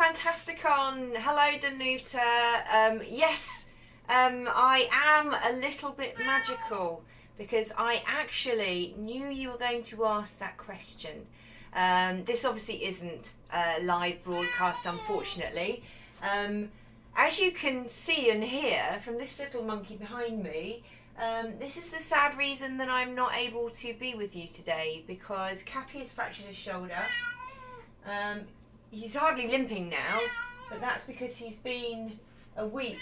FantastiCon. Hello, Danuta. Yes, I am a little bit magical because I actually knew you were going to ask that question. This obviously isn't a live broadcast, unfortunately. As you can see and hear from this little monkey behind me, this is the sad reason that I'm not able to be with you today, because Cappi has fractured his shoulder. He's hardly limping now, but that's because he's been a week,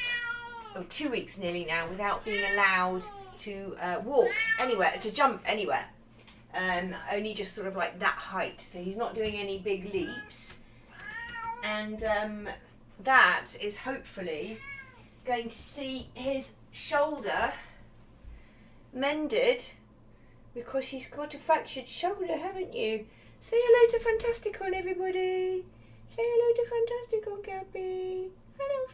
or 2 weeks nearly now, without being allowed to walk anywhere, to jump anywhere. Only just sort of like that height, so he's not doing any big leaps. And that is hopefully going to see his shoulder mended, because he's got a fractured shoulder, haven't you? Say hello to FantastiCon, everybody. Say hello to FantastiCon, Cappi. Hello,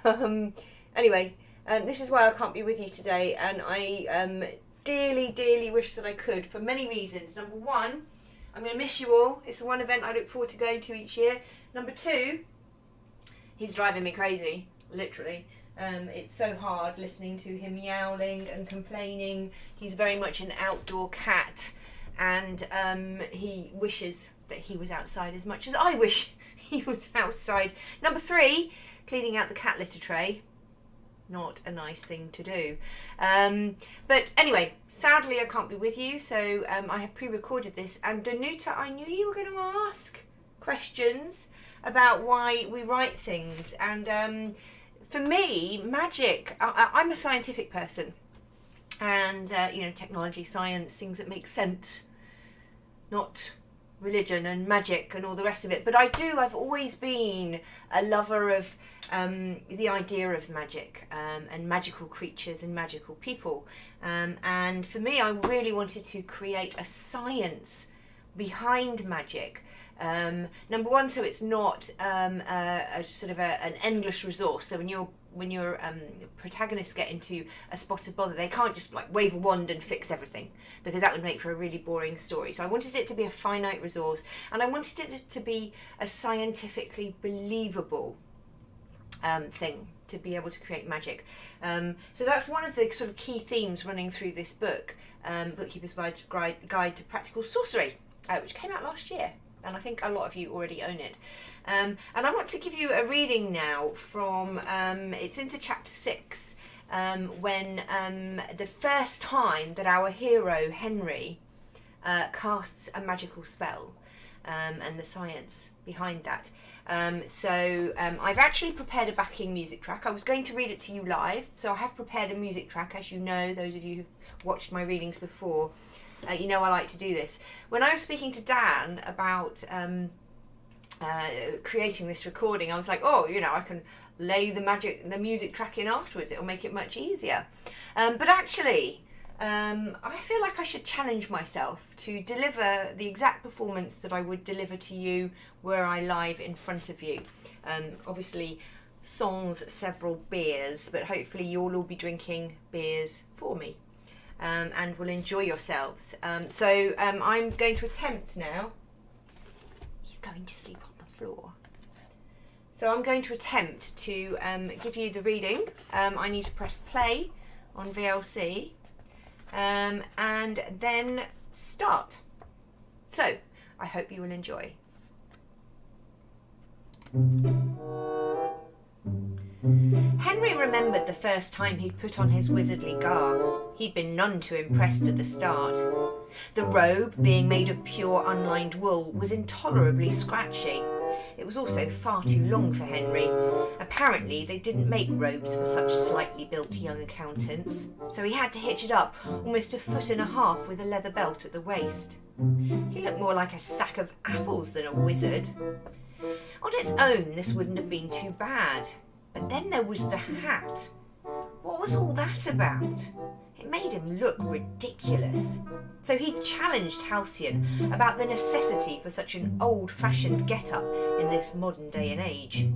FantastiCon. Anyway, this is why I can't be with you today, and I dearly wish that I could, for many reasons. Number one, I'm going to miss you all. It's the one event I look forward to going to each year. Number two, he's driving me crazy, literally. It's so hard listening to him yowling and complaining. He's very much an outdoor cat, and he wishes that he was outside as much as I wish he was outside. Number three, cleaning out the cat litter tray. Not a nice thing to do. But anyway, sadly I can't be with you, so I have pre-recorded this. And Danuta, I knew you were going to ask questions about why we write things. And for me, magic, I'm a scientific person. And, technology, science, things that make sense. Not religion and magic and all the rest of it. But I've always been a lover of the idea of magic and magical creatures and magical people. And for me, I really wanted to create a science behind magic. Number one, so it's not a sort of an endless resource. So when your protagonists get into a spot of bother, they can't just like wave a wand and fix everything, because that would make for a really boring story. So I wanted it to be a finite resource, and I wanted it to be a scientifically believable thing to be able to create magic. So that's one of the sort of key themes running through this book, Bookkeeper's Guide to Practical Sorcery, which came out last year, and I think a lot of you already own it. And I want to give you a reading now from, it's into chapter 6, when the first time that our hero, Henry, casts a magical spell, and the science behind that. I've actually prepared a backing music track. I was going to read it to you live, so I have prepared a music track. As you know, those of you who've watched my readings before, you know I like to do this. When I was speaking to Dan about creating this recording, I was like, I can lay the music track in afterwards. It'll make it much easier. But actually, I feel like I should challenge myself to deliver the exact performance that I would deliver to you were I live in front of you. Obviously, sans several beers, but hopefully you'll all be drinking beers for me, and will enjoy yourselves. I'm going to attempt now. He's going to sleep on the floor. So I'm going to attempt to give you the reading. I need to press play on VLC. And then start. So, I hope you will enjoy. Henry remembered the first time he'd put on his wizardly garb. He'd been none too impressed at the start. The robe, being made of pure unlined wool, was intolerably scratchy. It was also far too long for Henry. Apparently, they didn't make robes for such slightly built young accountants, so he had to hitch it up almost 1.5 feet with a leather belt at the waist. He looked more like a sack of apples than a wizard. On its own, this wouldn't have been too bad. But then there was the hat. What was all that about? It made him look ridiculous. So he challenged Halcyon about the necessity for such an old-fashioned get-up in this modern day and age.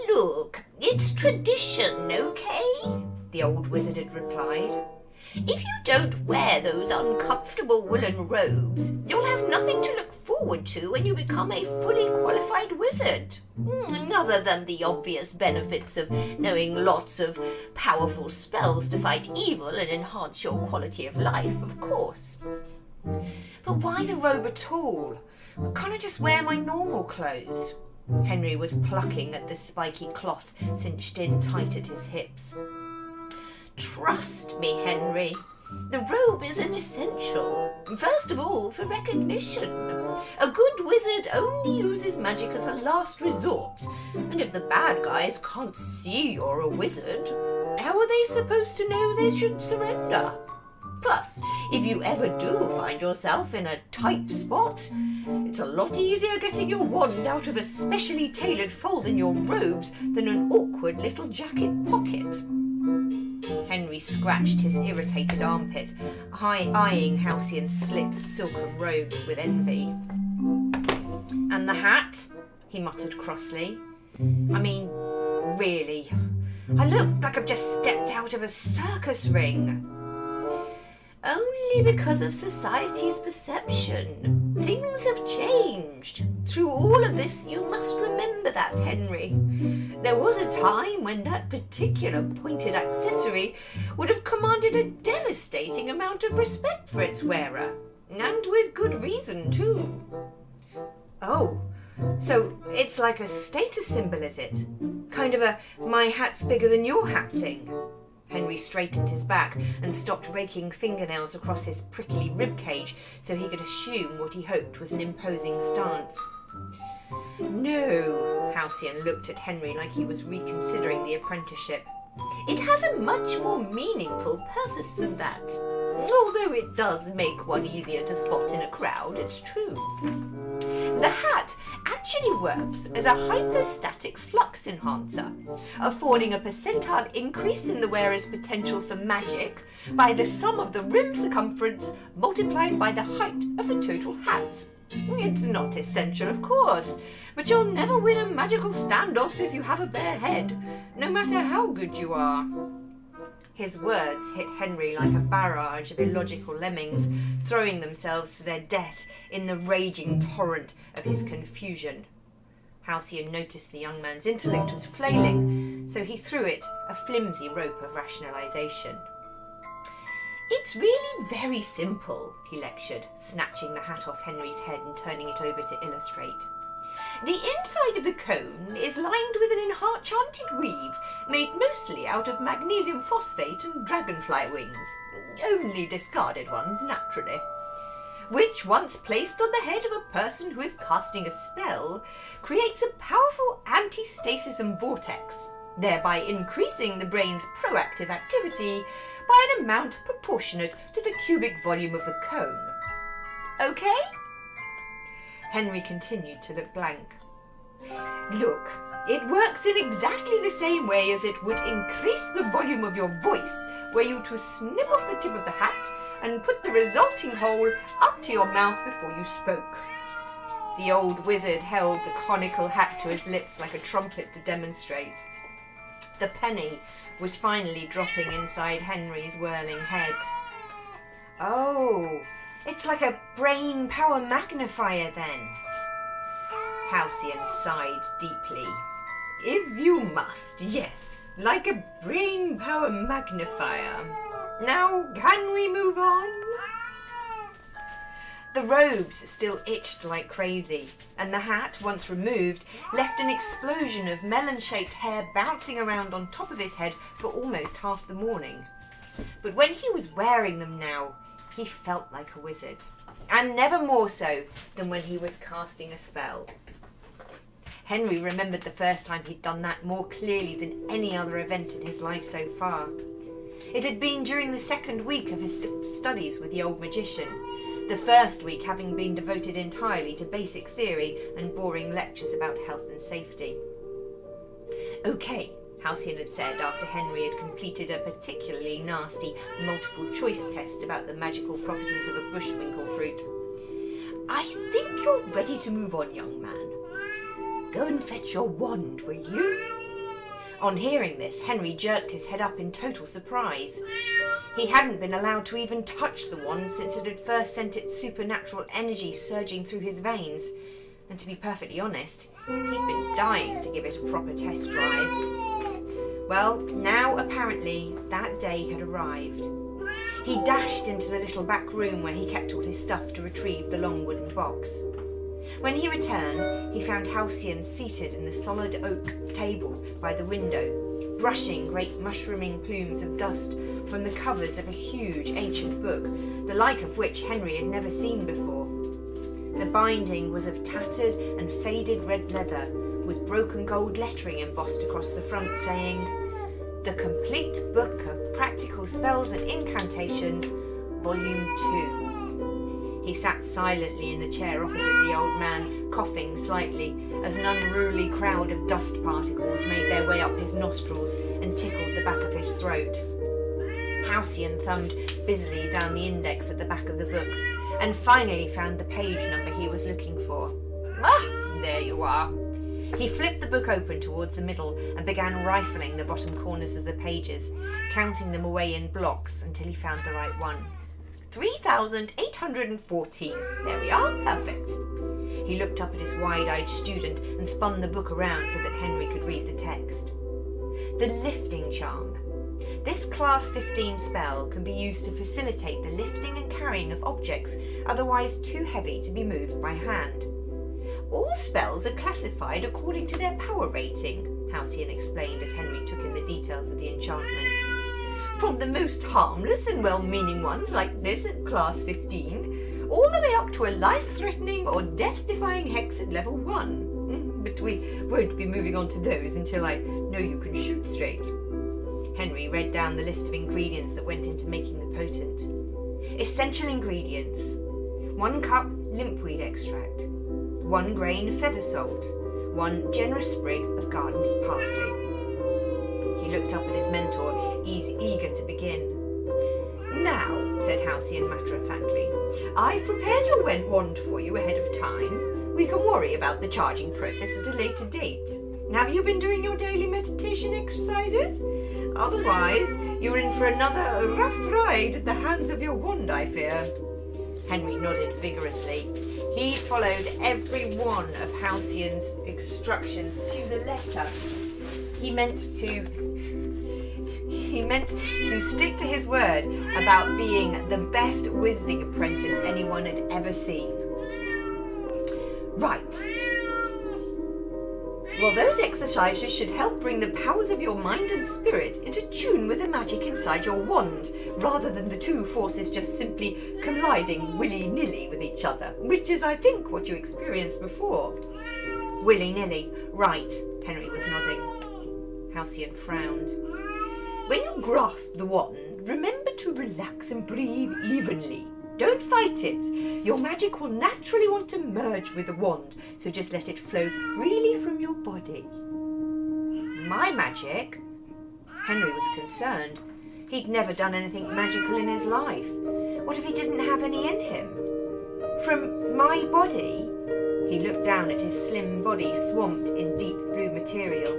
"Look, it's tradition, okay?" the old wizard had replied. If you don't wear those uncomfortable woolen robes, you'll have nothing to look forward to when you become a fully qualified wizard. Other than the obvious benefits of knowing lots of powerful spells to fight evil and enhance your quality of life, of course. But why the robe at all? Can't I just wear my normal clothes? Henry was plucking at the spiky cloth cinched in tight at his hips. Trust me, Henry. The robe is an essential. First of all, for recognition. A good wizard only uses magic as a last resort. And if the bad guys can't see you're a wizard, how are they supposed to know they should surrender? Plus, if you ever do find yourself in a tight spot, it's a lot easier getting your wand out of a specially tailored fold in your robes than an awkward little jacket pocket. Henry scratched his irritated armpit, eyeing Halcyon's slick silken robes with envy. And the hat? He muttered crossly. I mean, really, I look like I've just stepped out of a circus ring. Only because of society's perception. Things have changed. Through all of this, you must remember that, Henry. There was a time when that particular pointed accessory would have commanded a devastating amount of respect for its wearer. And with good reason, too. Oh, so it's like a status symbol, is it? Kind of a my hat's bigger than your hat thing? Henry straightened his back and stopped raking fingernails across his prickly ribcage so he could assume what he hoped was an imposing stance. No, Halcyon looked at Henry like he was reconsidering the apprenticeship. It has a much more meaningful purpose than that. Although it does make one easier to spot in a crowd, it's true. The hat actually works as a hypostatic flux enhancer, affording a percentile increase in the wearer's potential for magic by the sum of the rim circumference multiplied by the height of the total hat. It's not essential, of course, but you'll never win a magical standoff if you have a bare head, no matter how good you are. His words hit Henry like a barrage of illogical lemmings, throwing themselves to their death in the raging torrent of his confusion. Halcyon noticed the young man's intellect was flailing, so he threw it a flimsy rope of rationalisation. It's really very simple, he lectured, snatching the hat off Henry's head and turning it over to illustrate. The inside of the cone is lined with an enchanted weave made mostly out of magnesium phosphate and dragonfly wings, only discarded ones, naturally, which, once placed on the head of a person who is casting a spell, creates a powerful anti-stasis vortex, thereby increasing the brain's proactive activity by an amount proportionate to the cubic volume of the cone. Okay? Henry continued to look blank. Look, it works in exactly the same way as it would increase the volume of your voice were you to snip off the tip of the hat and put the resulting hole up to your mouth before you spoke. The old wizard held the conical hat to his lips like a trumpet to demonstrate. The penny was finally dropping inside Henry's whirling head. Oh, it's like a brain power magnifier then. Halcyon sighed deeply. If you must, yes, like a brain power magnifier. Now, can we move on? The robes still itched like crazy, and the hat, once removed, left an explosion of melon-shaped hair bouncing around on top of his head for almost half the morning. But when he was wearing them now, he felt like a wizard, and never more so than when he was casting a spell. Henry remembered the first time he'd done that more clearly than any other event in his life so far. It had been during the second week of his studies with the old magician, the first week having been devoted entirely to basic theory and boring lectures about health and safety. Okay, Halcyon had said after Henry had completed a particularly nasty multiple-choice test about the magical properties of a bushwinkle fruit. I think you're ready to move on, young man. Go and fetch your wand, will you? On hearing this, Henry jerked his head up in total surprise. He hadn't been allowed to even touch the wand since it had first sent its supernatural energy surging through his veins. And to be perfectly honest, he'd been dying to give it a proper test drive. Well, now apparently that day had arrived. He dashed into the little back room where he kept all his stuff to retrieve the long wooden box. When he returned, he found Halcyon seated in the solid oak table by the window, brushing great mushrooming plumes of dust from the covers of a huge ancient book, the like of which Henry had never seen before. The binding was of tattered and faded red leather, with broken gold lettering embossed across the front saying, "The Complete Book of Practical Spells and Incantations, Volume 2. He sat silently in the chair opposite the old man, coughing slightly, as an unruly crowd of dust particles made their way up his nostrils and tickled the back of his throat. Halcyon thumbed busily down the index at the back of the book, and finally found the page number he was looking for. Ah, there you are. He flipped the book open towards the middle and began rifling the bottom corners of the pages, counting them away in blocks until he found the right one. 3,814. There we are, perfect. He looked up at his wide-eyed student and spun the book around so that Henry could read the text. The lifting charm. This Class 15 spell can be used to facilitate the lifting and carrying of objects otherwise too heavy to be moved by hand. All spells are classified according to their power rating, Halcyon explained as Henry took in the details of the enchantment. From the most harmless and well-meaning ones like this at Class 15, all the way up to a life-threatening or death-defying hex at level 1. But we won't be moving on to those until I know you can shoot straight. Henry read down the list of ingredients that went into making the potent. Essential ingredients: 1 cup limpweed extract, 1 grain feather salt, 1 generous sprig of garden parsley. He looked up at his mentor, eager to begin. Now, said Halcyon matter-of-factly, I've prepared your wand for you ahead of time. We can worry about the charging process at a later date. Have you been doing your daily meditation exercises? Otherwise, you're in for another rough ride at the hands of your wand, I fear. Henry nodded vigorously. He'd followed every one of Halcyon's instructions to the letter. He meant to stick to his word about being the best wizarding apprentice anyone had ever seen. Right. Well, those exercises should help bring the powers of your mind and spirit into tune with the magic inside your wand, rather than the two forces just simply colliding willy-nilly with each other, which is, I think, what you experienced before. Willy-nilly, right, Henry was nodding. Halcyon frowned. When you grasp the wand, remember to relax and breathe evenly. Don't fight it. Your magic will naturally want to merge with the wand, so just let it flow freely from your body. My magic? Henry was concerned. He'd never done anything magical in his life. What if he didn't have any in him? From my body? He looked down at his slim body swamped in deep blue material.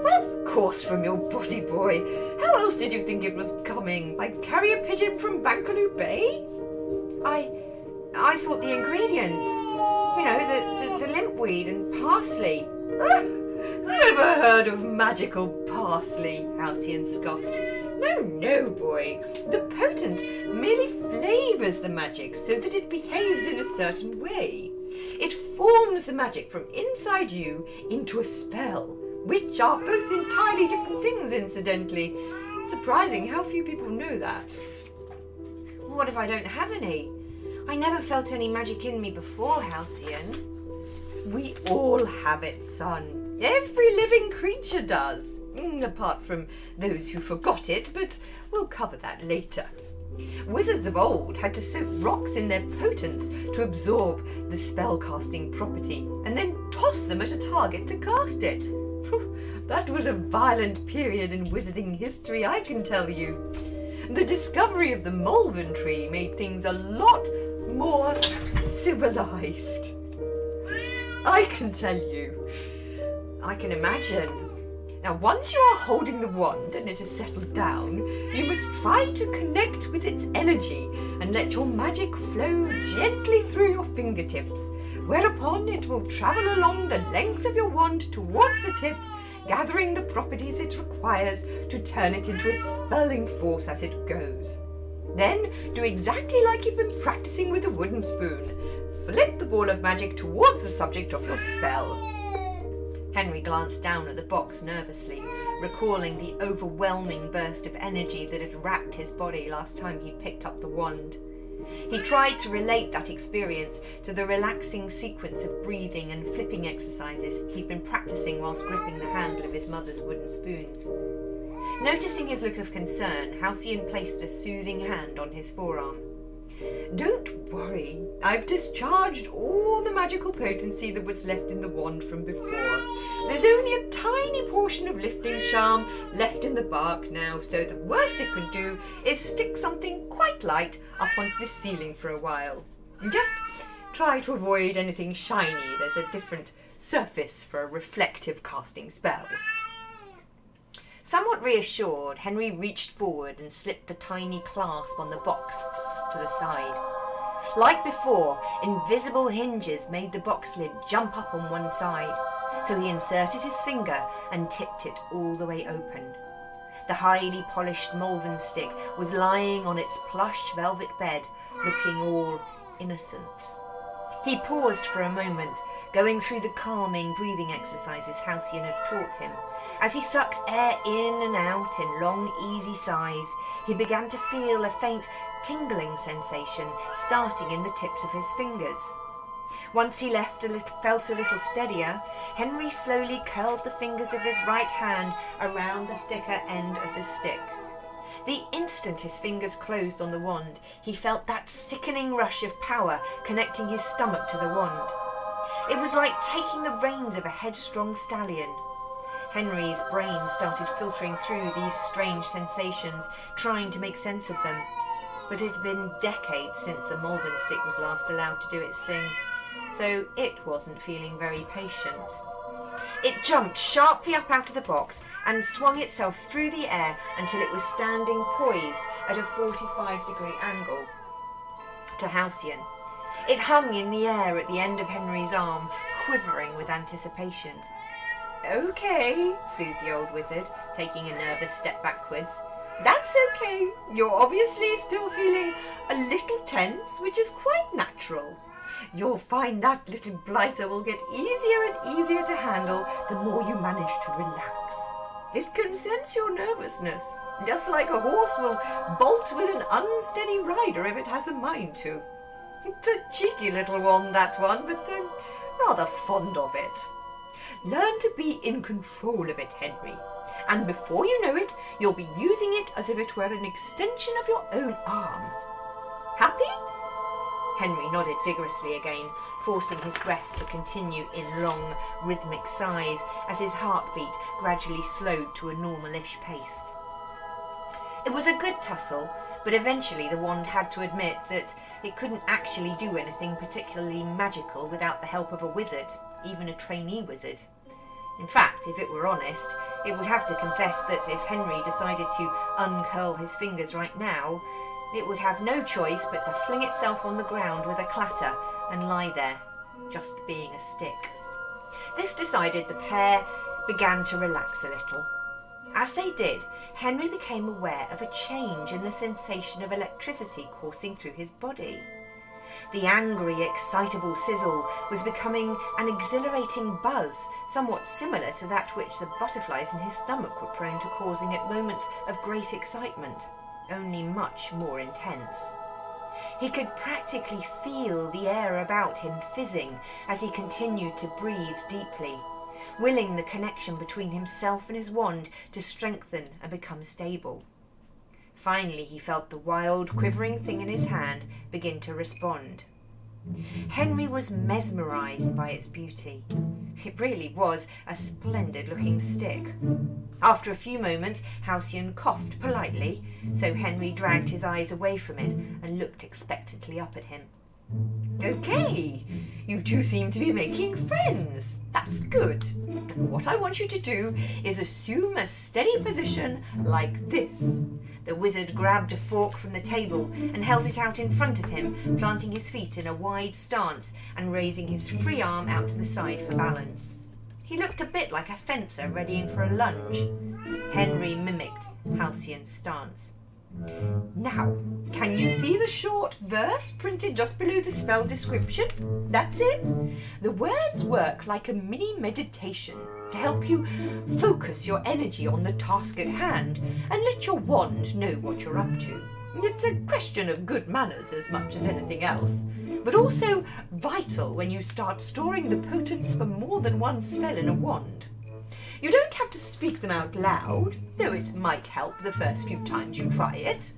Well, of course from your body, boy. How else did you think it was coming? By carrier pigeon from Bankaloo Bay? I thought the ingredients. You know, the limpweed and parsley. Never heard of magical parsley, Halcyon scoffed. No, boy. The potent merely flavours the magic so that it behaves in a certain way. It forms the magic from inside you into a spell, which are both entirely different things, incidentally. Surprising how few people know that. What if I don't have any? I never felt any magic in me before, Halcyon. We all have it, son. Every living creature does. Apart from those who forgot it, but we'll cover that later. Wizards of old had to soak rocks in their potents to absorb the spell-casting property, and then toss them at a target to cast it. That was a violent period in wizarding history, I can tell you. The discovery of the Malvern tree made things a lot more civilized. I can tell you. I can imagine. Now, once you are holding the wand and it has settled down, you must try to connect with its energy and let your magic flow gently through your fingertips, whereupon it will travel along the length of your wand towards the tip, gathering the properties it requires to turn it into a spelling force as it goes. Then do exactly like you've been practicing with a wooden spoon. Flip the ball of magic towards the subject of your spell. Henry glanced down at the box nervously, recalling the overwhelming burst of energy that had racked his body last time he picked up the wand. He tried to relate that experience to the relaxing sequence of breathing and flipping exercises he'd been practicing whilst gripping the handle of his mother's wooden spoons. Noticing his look of concern, Halcyon placed a soothing hand on his forearm. "Don't worry, I've discharged all the magical potency that was left in the wand from before. There's only a tiny portion of lifting charm left in the bark now, so the worst it could do is stick something quite light up onto the ceiling for a while. Just try to avoid anything shiny. There's a different surface for a reflective casting spell." Somewhat reassured, Henry reached forward and slipped the tiny clasp on the box to the side. Like before, invisible hinges made the box lid jump up on one side, so he inserted his finger and tipped it all the way open. The highly polished Malvern stick was lying on its plush velvet bed, looking all innocent. He paused for a moment, going through the calming breathing exercises Halcyon had taught him. As he sucked air in and out in long, easy sighs, he began to feel a faint tingling sensation starting in the tips of his fingers. Once he felt a little steadier, Henry slowly curled the fingers of his right hand around the thicker end of the stick. The instant his fingers closed on the wand, he felt that sickening rush of power connecting his stomach to the wand. It was like taking the reins of a headstrong stallion. Henry's brain started filtering through these strange sensations, trying to make sense of them. But it had been decades since the Malvern stick was last allowed to do its thing, so it wasn't feeling very patient. It jumped sharply up out of the box and swung itself through the air until it was standing poised at a 45-degree angle to Halcyon. It hung in the air at the end of Henry's arm, quivering with anticipation. "Okay," soothed the old wizard, taking a nervous step backwards. "That's okay. You're obviously still feeling a little tense, which is quite natural. You'll find that little blighter will get easier and easier to handle the more you manage to relax. It can sense your nervousness, just like a horse will bolt with an unsteady rider if it has a mind to. It's a cheeky little wand, that one, but I'm rather fond of it. Learn to be in control of it, Henry, and before you know it, you'll be using it as if it were an extension of your own arm. Happy?" Henry nodded vigorously again, forcing his breath to continue in long, rhythmic sighs as his heartbeat gradually slowed to a normal-ish pace. It was a good tussle, but eventually the wand had to admit that it couldn't actually do anything particularly magical without the help of a wizard, even a trainee wizard. In fact, if it were honest, it would have to confess that if Henry decided to uncurl his fingers right now, it would have no choice but to fling itself on the ground with a clatter and lie there, just being a stick. This decided, the pair began to relax a little. As they did, Henry became aware of a change in the sensation of electricity coursing through his body. The angry, excitable sizzle was becoming an exhilarating buzz, somewhat similar to that which the butterflies in his stomach were prone to causing at moments of great excitement, only much more intense. He could practically feel the air about him fizzing as he continued to breathe deeply, willing the connection between himself and his wand to strengthen and become stable. Finally, he felt the wild, quivering thing in his hand begin to respond. Henry was mesmerised by its beauty. It really was a splendid-looking stick. After a few moments, Halcyon coughed politely, so Henry dragged his eyes away from it and looked expectantly up at him. "Okay, you two seem to be making friends. That's good. What I want you to do is assume a steady position like this. The wizard grabbed a fork from the table and held it out in front of him, planting his feet in a wide stance and raising his free arm out to the side for balance. He looked a bit like a fencer readying for a lunge. Henry mimicked Halcyon's stance. Now, can you see the short verse printed just below the spell description? That's it. The words work like a mini meditation to help you focus your energy on the task at hand and let your wand know what you're up to. It's a question of good manners as much as anything else, but also vital when you start storing the potence for more than one spell in a wand. You don't have to speak them out loud, though it might help the first few times you try it.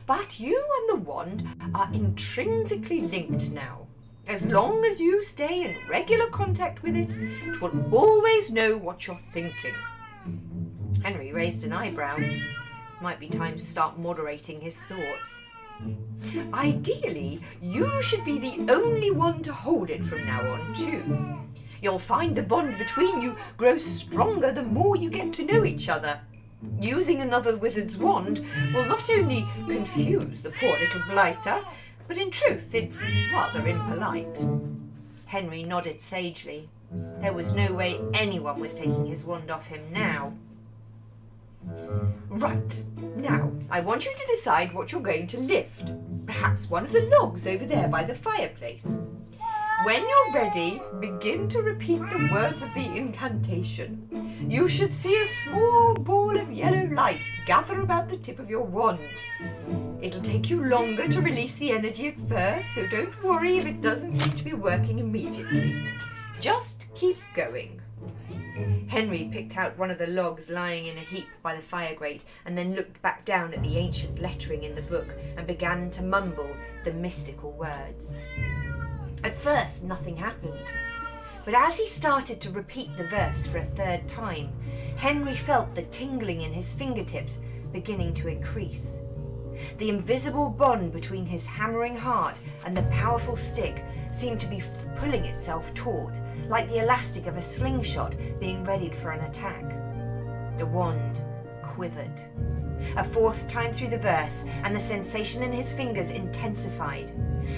But you and the wand are intrinsically linked now. As long as you stay in regular contact with it, it will always know what you're thinking. Henry raised an eyebrow. Might be time to start moderating his thoughts. Ideally, you should be the only one to hold it from now on, too. You'll find the bond between you grows stronger the more you get to know each other. Using another wizard's wand will not only confuse the poor little blighter, but in truth it's rather impolite. Henry nodded sagely. There was no way anyone was taking his wand off him now. Right, now I want you to decide what you're going to lift. Perhaps one of the logs over there by the fireplace. When you're ready, begin to repeat the words of the incantation. You should see a small ball of yellow light gather about the tip of your wand. It'll take you longer to release the energy at first, so don't worry if it doesn't seem to be working immediately. Just keep going. Henry picked out one of the logs lying in a heap by the fire grate and then looked back down at the ancient lettering in the book and began to mumble the mystical words. At first, nothing happened, but as he started to repeat the verse for a third time, Henry felt the tingling in his fingertips beginning to increase. The invisible bond between his hammering heart and the powerful stick seemed to be pulling itself taut, like the elastic of a slingshot being readied for an attack. The wand quivered. A fourth time through the verse, and the sensation in his fingers intensified.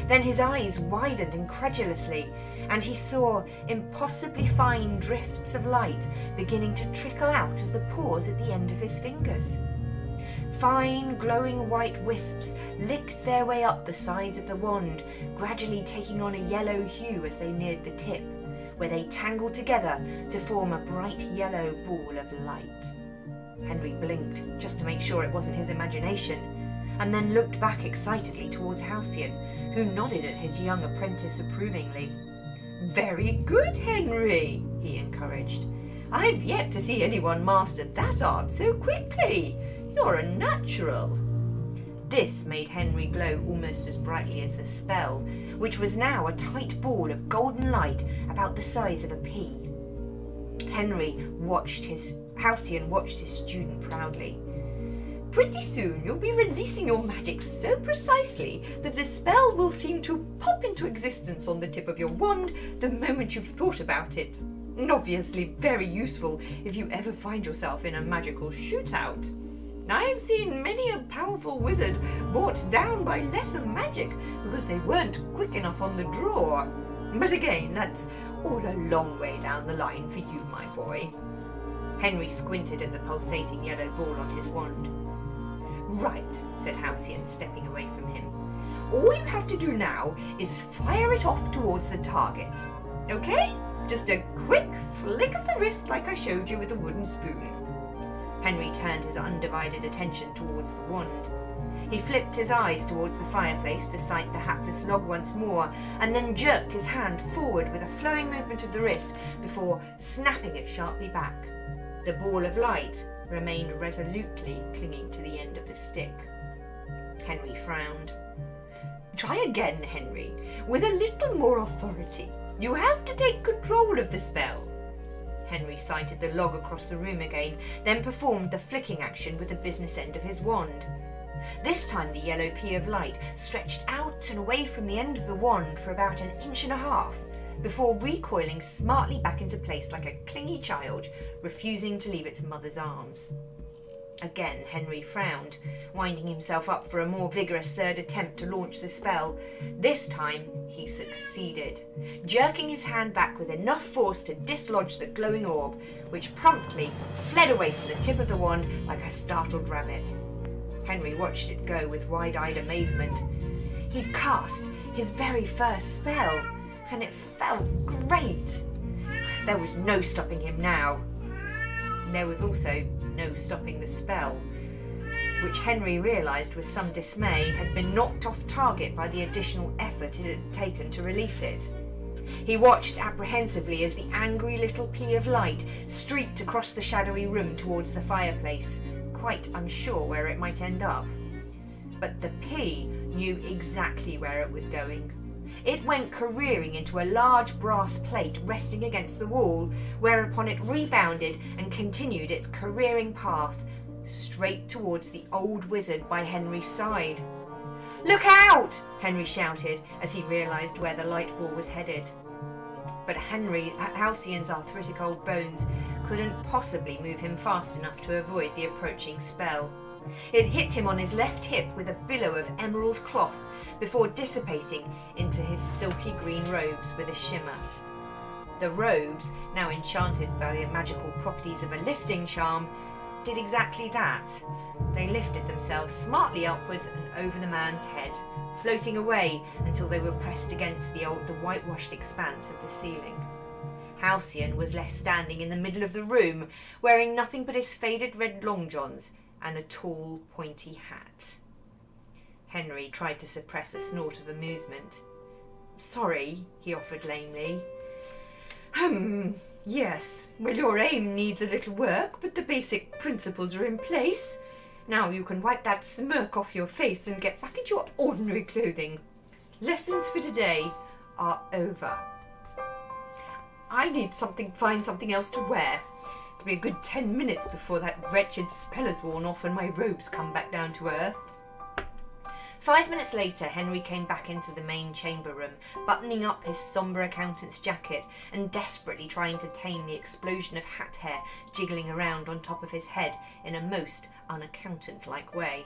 Then his eyes widened incredulously, and he saw impossibly fine drifts of light beginning to trickle out of the pores at the end of his fingers. Fine, glowing white wisps licked their way up the sides of the wand, gradually taking on a yellow hue as they neared the tip, where they tangled together to form a bright yellow ball of light. Henry blinked, just to make sure it wasn't his imagination, and then looked back excitedly towards Halcyon, who nodded at his young apprentice approvingly. "Very good, Henry," he encouraged. "I've yet to see anyone master that art so quickly. You're a natural." This made Henry glow almost as brightly as the spell, which was now a tight ball of golden light about the size of a pea. Halcyon watched his student proudly. "Pretty soon you'll be releasing your magic so precisely that the spell will seem to pop into existence on the tip of your wand the moment you've thought about it. And obviously very useful if you ever find yourself in a magical shootout. I've seen many a powerful wizard brought down by lesser magic because they weren't quick enough on the draw. But again, that's all a long way down the line for you, my boy." Henry squinted at the pulsating yellow ball on his wand. "Right," said Halcyon, stepping away from him. "All you have to do now is fire it off towards the target. Okay? Just a quick flick of the wrist like I showed you with the wooden spoon." Henry turned his undivided attention towards the wand. He flipped his eyes towards the fireplace to sight the hapless log once more, and then jerked his hand forward with a flowing movement of the wrist before snapping it sharply back. The ball of light remained resolutely clinging to the end of the stick. Henry frowned. "Try again, Henry, with a little more authority. You have to take control of the spell." Henry sighted the log across the room again, then performed the flicking action with the business end of his wand. This time the yellow pea of light stretched out and away from the end of the wand for about 1.5 inches, before recoiling smartly back into place like a clingy child, refusing to leave its mother's arms. Again, Henry frowned, winding himself up for a more vigorous third attempt to launch the spell. This time, he succeeded, jerking his hand back with enough force to dislodge the glowing orb, which promptly fled away from the tip of the wand like a startled rabbit. Henry watched it go with wide-eyed amazement. He'd cast his very first spell, and it felt great. There was no stopping him now. There was also no stopping the spell, which Henry realised with some dismay had been knocked off target by the additional effort it had taken to release it. He watched apprehensively as the angry little pea of light streaked across the shadowy room towards the fireplace, quite unsure where it might end up. But the pea knew exactly where it was going. It went careering into a large brass plate resting against the wall, whereupon it rebounded and continued its careering path, straight towards the old wizard by Henry's side. "Look out!" Henry shouted as he realised where the light ball was headed. But Halcyon's arthritic old bones couldn't possibly move him fast enough to avoid the approaching spell. It hit him on his left hip with a billow of emerald cloth before dissipating into his silky green robes with a shimmer. The robes, now enchanted by the magical properties of a lifting charm, did exactly that. They lifted themselves smartly upwards and over the man's head, floating away until they were pressed against the whitewashed expanse of the ceiling. Halcyon was left standing in the middle of the room, wearing nothing but his faded red long johns and a tall, pointy hat. Henry tried to suppress a snort of amusement. "Sorry," he offered lamely. Yes. Well, your aim needs a little work, but the basic principles are in place. Now you can wipe that smirk off your face and get back into your ordinary clothing. Lessons for today are over. I need find something else to wear. It'll be a good 10 minutes before that wretched spell is worn off and my robes come back down to earth." 5 minutes later, Henry came back into the main chamber room, buttoning up his sombre accountant's jacket and desperately trying to tame the explosion of hat hair jiggling around on top of his head in a most unaccountant-like way.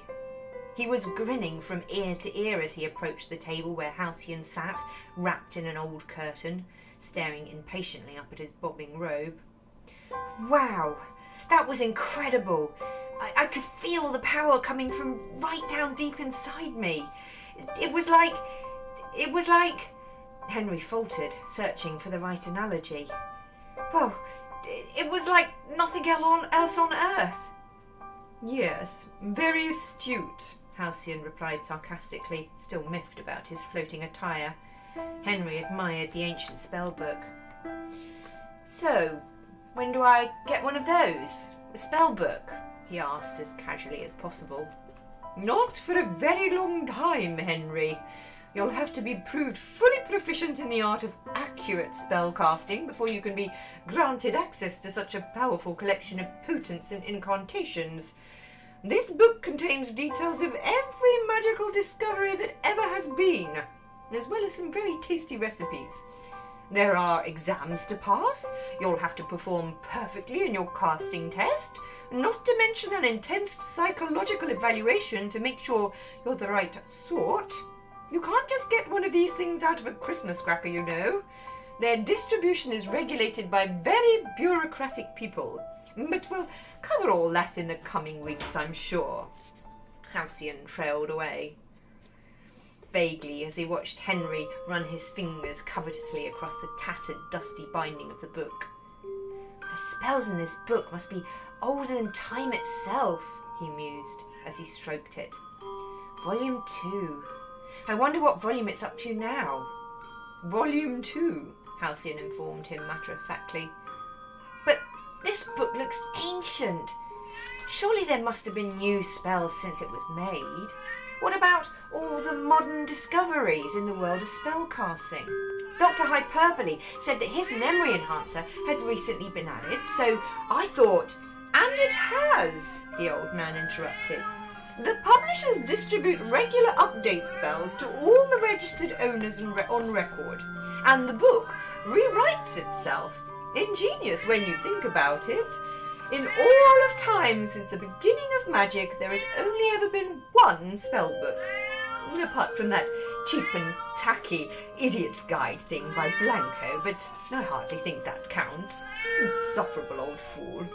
He was grinning from ear to ear as he approached the table where Halcyon sat, wrapped in an old curtain, staring impatiently up at his bobbing robe. "Wow, that was incredible! I could feel the power coming from right down deep inside me. It was like... Henry faltered, searching for the right analogy. "Well, it was like nothing else on earth." "Yes, very astute," Halcyon replied sarcastically, still miffed about his floating attire. Henry admired the ancient spell book. "So, when do I get one of those? A spell book?" he asked as casually as possible. "Not for a very long time, Henry. You'll have to be proved fully proficient in the art of accurate spell casting before you can be granted access to such a powerful collection of potents and incantations. This book contains details of every magical discovery that ever has been, as well as some very tasty recipes. There are exams to pass. You'll have to perform perfectly in your casting test, not to mention an intense psychological evaluation to make sure you're the right sort. You can't just get one of these things out of a Christmas cracker, you know. Their distribution is regulated by very bureaucratic people. But we'll cover all that in the coming weeks, I'm sure." Halcyon trailed away vaguely as he watched Henry run his fingers covetously across the tattered, dusty binding of the book. "The spells in this book must be older than time itself," he mused as he stroked it. "Volume 2. I wonder what volume it's up to now." "Volume 2, Halcyon informed him matter-of-factly. "But this book looks ancient. Surely there must have been new spells since it was made. What about all the modern discoveries in the world of spellcasting? Dr. Hyperbole said that his memory enhancer had recently been added, so I thought..." "And it has," the old man interrupted. The publishers distribute regular update spells to all the registered owners on record, and the book rewrites itself. Ingenious when you think about it. In all of time since the beginning of magic, there has only ever been one spellbook. Apart from that cheap and tacky Idiot's Guide thing by Blanco, but I hardly think that counts. Insufferable old fool.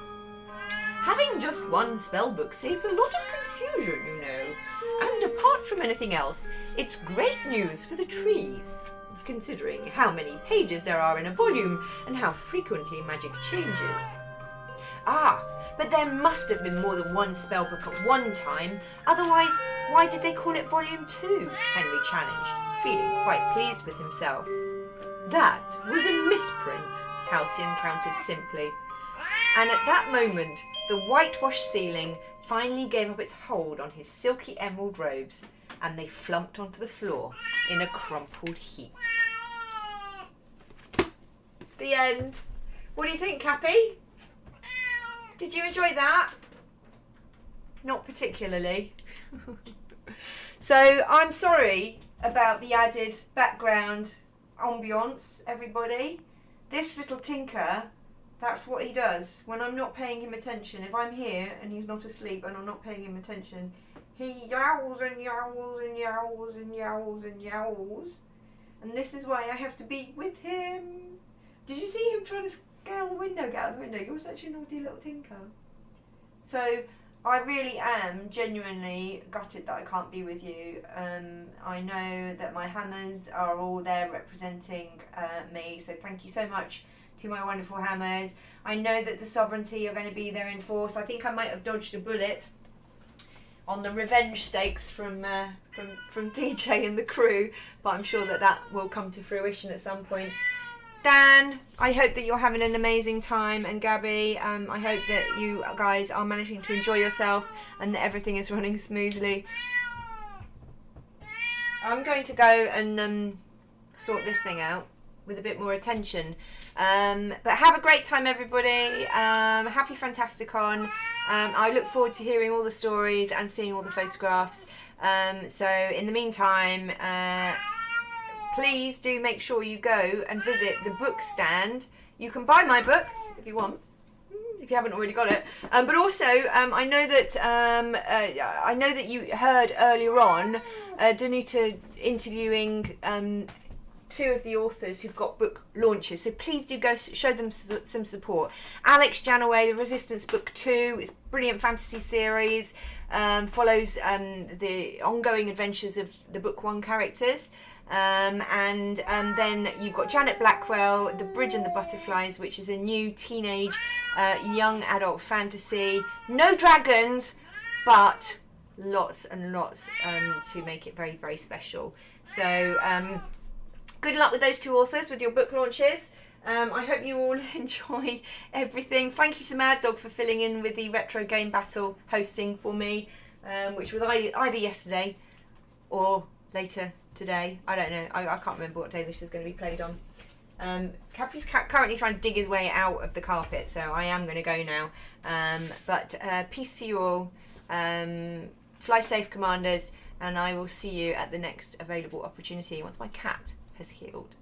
Having just one spellbook saves a lot of confusion, you know. And apart from anything else, it's great news for the trees, considering how many pages there are in a volume and how frequently magic changes. Ah, but there must have been more than one spellbook at one time, otherwise why did they call it Volume 2? Henry challenged, feeling quite pleased with himself. That was a misprint, Halcyon countered simply. And at that moment, the whitewashed ceiling finally gave up its hold on his silky emerald robes, and they flumped onto the floor in a crumpled heap. The end. What do you think, Cappi? Did you enjoy that? Not particularly. So I'm sorry about the added background ambience, everybody. This little tinker, that's what he does when I'm not paying him attention. If I'm here and he's not asleep and I'm not paying him attention, he yowls and yowls and yowls and yowls and yowls. And this is why I have to be with him. Did you see him trying to get out the window? Get out the window. You're such a naughty little tinker. So I really am genuinely gutted that I can't be with you. I know that my hammers are all there representing me. So thank you so much to my wonderful hammers. I know that the sovereignty are going to be there in force. I think I might have dodged a bullet on the revenge stakes from DJ and the crew, but I'm sure that that will come to fruition at some point. Dan, I hope that you're having an amazing time, and Gabby, I hope that you guys are managing to enjoy yourself and that everything is running smoothly. I'm going to go and sort this thing out with a bit more attention. But have a great time, everybody. Happy FantastiCon. I look forward to hearing all the stories and seeing all the photographs. So in the meantime, please do make sure you go and visit the book stand. You can buy my book if you want, if you haven't already got it. But also, I know that you heard earlier on Danuta interviewing two of the authors who've got book launches, so please do go show them some support. Alex Janaway, The Resistance Book 2, it's a brilliant fantasy series, follows the ongoing adventures of the Book 1 characters. And then you've got Janet Blackwell, The Bridge and the Butterflies, which is a new teenage young adult fantasy. No dragons, but lots and lots to make it very, very special. So good luck with those two authors with your book launches. I hope you all enjoy everything. Thank you to Mad Dog for filling in with the Retro Game Battle hosting for me, which was either yesterday or later today. I don't know. I can't remember what day this is going to be played on. Cappi's currently trying to dig his way out of the carpet, so I am going to go now. But peace to you all. Fly safe, Commanders, and I will see you at the next available opportunity once my cat has healed.